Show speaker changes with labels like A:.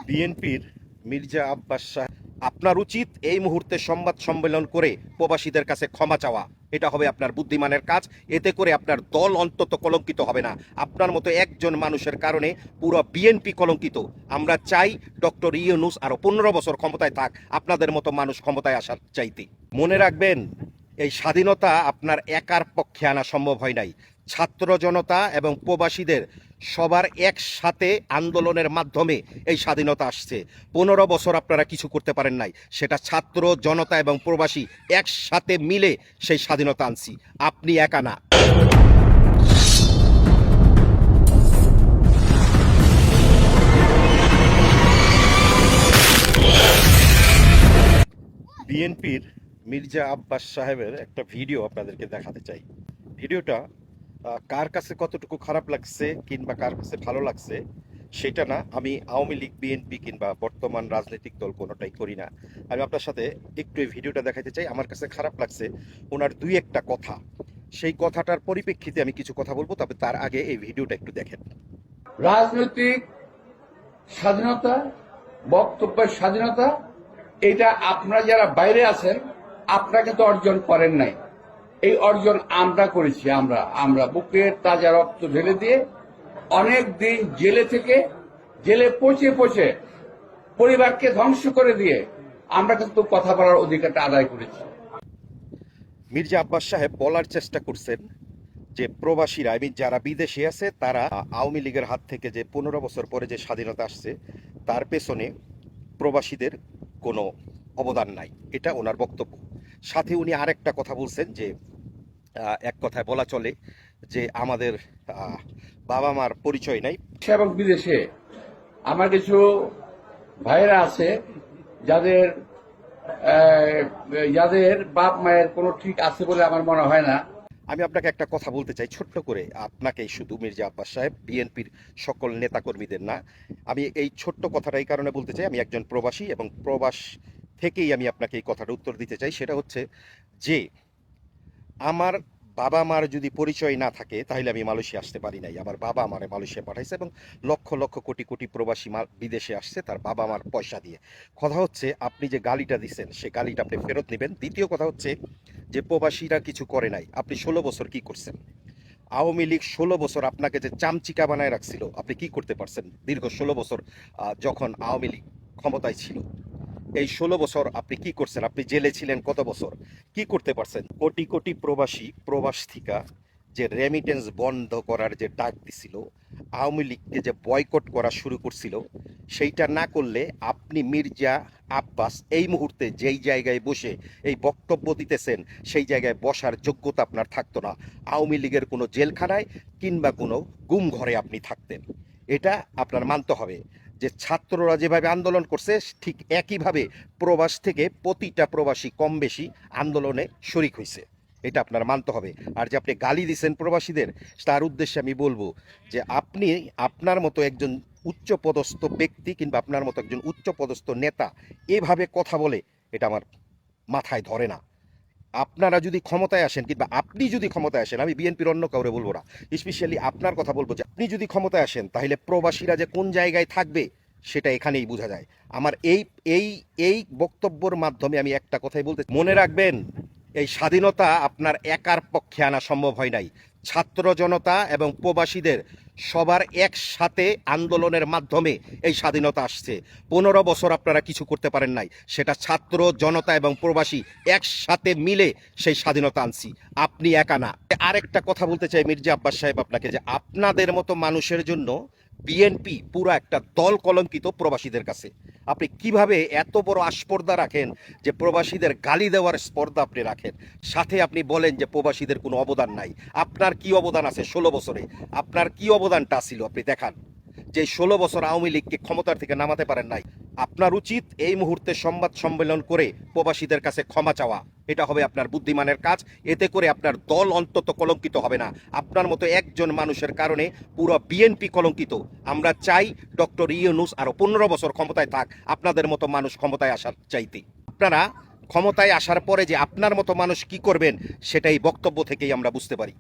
A: বিএনপির মির্জা আব্বাস সাহেব, আপনার উচিত এই মুহূর্তে সংবাদ সম্মেলন করে প্রবাসীদের কাছে ক্ষমা চাওয়া। এটা হবে আপনার বুদ্ধিমানের কাজ। এতে করে আপনার দল অন্তত কলঙ্কিত হবে না। আপনার মতো একজন মানুষের কারণে পুরো বিএনপি কলঙ্কিত। আমরা চাই ডক্টর ইউনূস আরো 15 বছর ক্ষমতায় থাক, আপনাদের মতো মানুষ ক্ষমতায় আসার চাইতে। মনে রাখবেন, এই স্বাধীনতা আপনার একার পক্ষে আনা সম্ভব হয় নাই। ছাত্র জনতা এবং প্রবাসীদের সবার একসাথে আন্দোলনের মাধ্যমে এই স্বাধীনতা আসছে। 15 বছর আপনারা কিছু করতে পারেন নাই, সেটা ছাত্র জনতা এবং প্রবাসী একসাথে মিলে সেই স্বাধীনতা আনছি, আপনি একা না। বিএনপির মির্জা আব্বাস সাহেবের একটা ভিডিও আপনাদেরকে দেখাতে চাই। ভিডিওটা কার কাছে কতটুকু খারাপ লাগছে কিংবা কার কাছে ভালো লাগছে সেটা না, আমি আওয়ামী লীগ বিএনপি কিংবা বর্তমান রাজনৈতিক দল কোনোটাই করি না। আমি আপনার সাথে একটু এই ভিডিওটা দেখাতে চাই। আমার কাছে খারাপ লাগছে ওনার দুই একটা কথা, সেই কথাটার পরিপ্রেক্ষিতে আমি কিছু কথা বলবো, তবে তার আগে এই ভিডিওটা একটু দেখেন।
B: রাজনৈতিক স্বাধীনতা, বক্তব্যের স্বাধীনতা, এটা আপনারা যারা বাইরে আছেন আপনারা কিন্তু অর্জন করেন নাই। এই অর্জন আমরা করেছি। আমরা বুকের তাজা রক্ত ঢেলে দিয়ে অনেক দিন জেলে থেকে, জেলে পচে পচে পরিবারকে ধ্বংস করে দিয়ে আমরা কিন্তু কথা বলার অধিকারটা আদায় করেছি।
A: মির্জা আব্বাস সাহেব বলার চেষ্টা করছেন যে প্রবাসীরা, যারা বিদেশে আছে তারা আওয়ামী লীগের হাত থেকে যে 15 বছর পরে যে স্বাধীনতা আসছে তার পেছনে প্রবাসীদের কোনো অবদান নাই, এটা ওনার বক্তব্য। সাথে উনি আরেকটা কথা বলছেন যে এক কথায় বলা চলে যে আমাদের বাবা মার পরিচয় নাই।
B: এবং বিদেশে আমার কিছু ভাইরা আছে যাদের যাদের বাপ মায়ের কোনো ঠিক আছে বলে আমার মনে হয় না।
A: আমি আপনাকে একটা কথা বলতে চাই ছোট্ট করে, আপনাকে শুধু মির্জা আব্বাস সাহেব, বিএনপির সকল নেতাকর্মীদের না। আমি এই ছোট্ট কথাটা এই কারণে বলতে চাই, আমি একজন প্রবাসী এবং প্রবাস থেকেই আমি আপনাকে এই কথাটা উত্তর দিতে চাই। সেটা হচ্ছে যে আমার বাবা মার যদি পরিচয় না থাকে তাহলে আমি মালয়েশিয়া আসতে পারি নাই। আমার বাবা আমারে মালয়েশিয়া পাঠাইছে এবং লক্ষ লক্ষ কোটি কোটি প্রবাসী বিদেশে আসছে তার বাবা মার পয়সা দিয়ে। কথা হচ্ছে আপনি যে গালিটা দিচ্ছেন সে গালিটা আপনি ফেরত নেবেন। দ্বিতীয় কথা হচ্ছে যে প্রবাসীরা কিছু করে নাই, আপনি 16 বছর কি করছেন? আওয়ামী লীগ 16 বছর আপনাকে যে চামচিকা বানায় রাখছিল, আপনি কি করতে পারছেন দীর্ঘ 16 বছর? যখন আওয়ামী লীগ ক্ষমতায় ছিল এই 16 বছর আপনি কি করছেন? আপনি জেলে ছিলেন কত বছর, কি করতে পারছেন? কোটি কোটি প্রবাসী প্রবাস থিকা যে রেমিটেন্স বন্ধ করার যে ডাক দিছিল, আওয়ামী লীগকে যে বয়কট করা শুরু করছিল, সেইটা না করলে আপনি মির্জা আব্বাস এই মুহূর্তে যেই জায়গায় বসে এই বক্তব্য দিতেছেন সেই জায়গায় বসার যোগ্যতা আপনার থাকতো না। আওয়ামী লীগের কোনো জেলখানায় কিংবা কোনো গুম ঘরে আপনি থাকতেন। এটা আপনার মানতে হবে যে ছাত্ররা যেভাবে আন্দোলন করছে ঠিক একইভাবে প্রবাস থেকে প্রতিটা প্রবাসী কম বেশি আন্দোলনে শরিক হয়েছে, এটা আপনার মানতে হবে। আর যে আপনি গালি দিচ্ছেন প্রবাসীদের, তার উদ্দেশ্যে আমি বলবো যে আপনি আপনার মতো একজন উচ্চপদস্থ ব্যক্তি কিংবা আপনার মতো একজন উচ্চপদস্থ নেতা এভাবে কথা বলে, এটা আমার মাথায় ধরে না। আপনারা যদি ক্ষমতায় আসেন কিংবা আপনি যদি ক্ষমতায় আসেন, আমি বিএনপির অন্য কাউরে বলবো না, স্পেশালি আপনার কথা বলবো যে আপনি যদি ক্ষমতায় আসেন তাহলে প্রবাসীরা যে কোন জায়গায় থাকবে সেটা এখানেই বোঝা যায়। আমার এই এই এই বক্তব্যের মাধ্যমে আমি একটা কথাই বলতে, মনে রাখবেন এই স্বাধীনতা আপনার একার পক্ষে আনা সম্ভব হয় নাই। ছাত্র জনতা এবং প্রবাসীদের সবার একসাথে আন্দোলনের মাধ্যমে এই স্বাধীনতা আসছে। 15 বছর আপনারা কিছু করতে পারেন নাই, সেটা ছাত্র জনতা এবং প্রবাসী একসাথে মিলে সেই স্বাধীনতা আনছি, আপনি একা না। আরেকটা কথা বলতে চাই মির্জা আব্বাস সাহেব আপনাকে, যে আপনাদের মতো মানুষের জন্য বিএনপি পুরো একটা দল কলঙ্কিত প্রবাসীদের কাছে। আপনি কিভাবে এত বড় আস্পর্ধা রাখেন যে প্রবাসীদের গালি দেওয়ার স্পর্ধা আপনি রাখেন, সাথে আপনি বলেন যে প্রবাসীদের কোনো অবদান নাই। আপনার কি অবদান আছে 16 বছরে? আপনার কি অবদানটা ছিল আপনি দেখান। যে 16 বছর আওয়ামী লীগকে ক্ষমতার থেকে নামাতে পারেন নাই। আপনার উচিত এই মুহূর্তে সংবাদ সম্মেলন করে প্রবাসীদের কাছে ক্ষমা চাওয়া, এটা হবে আপনার বুদ্ধিমানের কাজ। এতে করে আপনার দল অন্তত কলঙ্কিত হবে না। আপনার মতো একজন মানুষের কারণে পুরো বিএনপি কলঙ্কিত। আমরা চাই ডক্টর ইউনূস আরো 15 বছর ক্ষমতায় থাক, আপনাদের মতো মানুষ ক্ষমতায় আসার চাইতে। আপনারা ক্ষমতায় আসার পরে যে আপনার মতো মানুষ কি করবেন সেটা এই বক্তব্য থেকেই আমরা বুঝতে পারি।